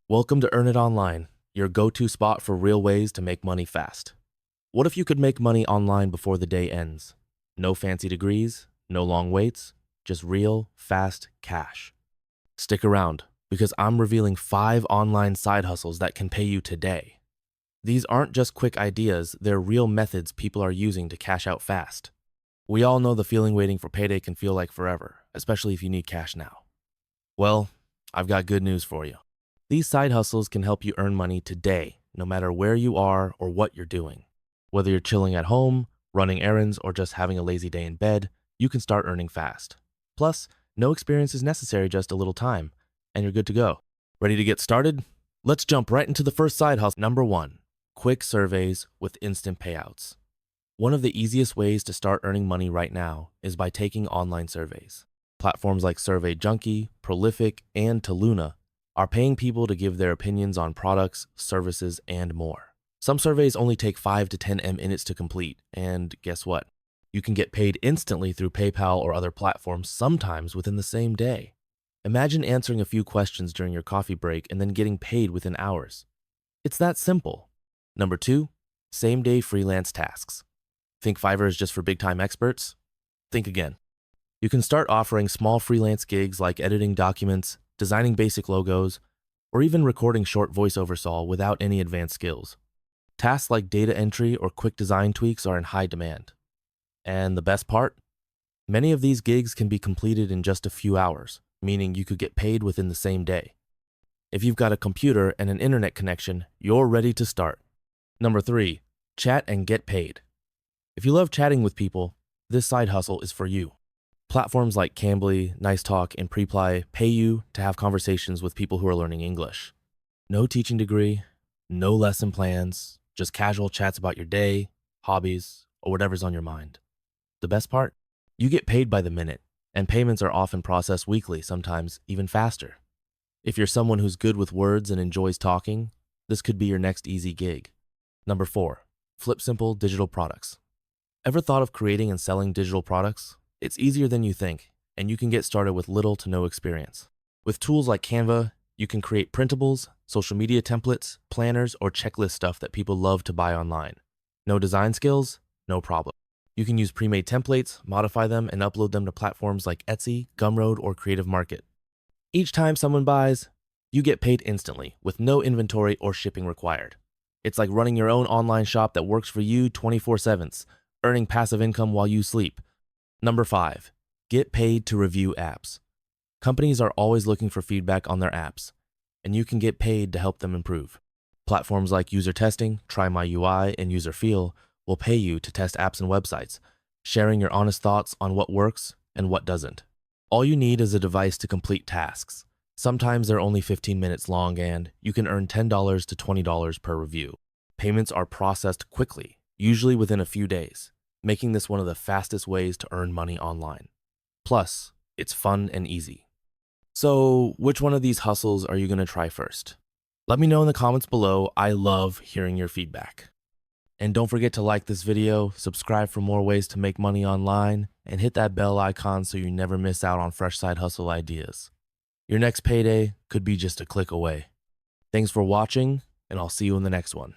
Welcome to Earn It Online, your go-to spot for real ways to make money fast. What if you could make money online before the day ends? No fancy degrees, no long waits, just real, fast cash. Stick around, because I'm revealing 5 online side hustles that can pay you today. These aren't just quick ideas, they're real methods people are using to cash out fast. We all know the feeling waiting for payday can feel like forever, especially if you need cash now. Well, I've got good news for you. These side hustles can help you earn money today, no matter where you are or what you're doing. Whether you're chilling at home, running errands, or just having a lazy day in bed, you can start earning fast. Plus, no experience is necessary, just a little time, and you're good to go. Ready to get started? Let's jump right into the first side hustle. Number 1, quick surveys with instant payouts. One of the easiest ways to start earning money right now is by taking online surveys. Platforms like Survey Junkie, Prolific, and Taluna are paying people to give their opinions on products, services, and more. Some surveys only take 5 to 10 minutes to complete, and guess what? You can get paid instantly through PayPal or other platforms, sometimes within the same day. Imagine answering a few questions during your coffee break and then getting paid within hours. It's that simple. Number 2, same-day freelance tasks. Think Fiverr is just for big-time experts? Think again. You can start offering small freelance gigs like editing documents, designing basic logos, or even recording short voiceover saw without any advanced skills. Tasks like data entry or quick design tweaks are in high demand. And the best part? Many of these gigs can be completed in just a few hours, meaning you could get paid within the same day. If you've got a computer and an internet connection, you're ready to start. Number 3, chat and get paid. If you love chatting with people, this side hustle is for you. Platforms like Cambly, NiceTalk, and Preply pay you to have conversations with people who are learning English. No teaching degree, no lesson plans, just casual chats about your day, hobbies, or whatever's on your mind. The best part? You get paid by the minute, and payments are often processed weekly, sometimes even faster. If you're someone who's good with words and enjoys talking, this could be your next easy gig. Number 4, flip simple digital products. Ever thought of creating and selling digital products? It's easier than you think, and you can get started with little to no experience. With tools like Canva, you can create printables, social media templates, planners, or checklist stuff that people love to buy online. No design skills? No problem. You can use pre-made templates, modify them, and upload them to platforms like Etsy, Gumroad, or Creative Market. Each time someone buys, you get paid instantly, with no inventory or shipping required. It's like running your own online shop that works for you 24/7, earning passive income while you sleep. Number 5, get paid to review apps. Companies are always looking for feedback on their apps, and you can get paid to help them improve. Platforms like User Testing, Try My UI, and User Feel will pay you to test apps and websites, sharing your honest thoughts on what works and what doesn't. All you need is a device to complete tasks. Sometimes they're only 15 minutes long, and you can earn $10 to $20 per review. Payments are processed quickly, usually within a few days, making this one of the fastest ways to earn money online. Plus, it's fun and easy. So, which one of these hustles are you going to try first? Let me know in the comments below. I love hearing your feedback. And don't forget to like this video, subscribe for more ways to make money online, and hit that bell icon so you never miss out on fresh side hustle ideas. Your next payday could be just a click away. Thanks for watching, and I'll see you in the next one.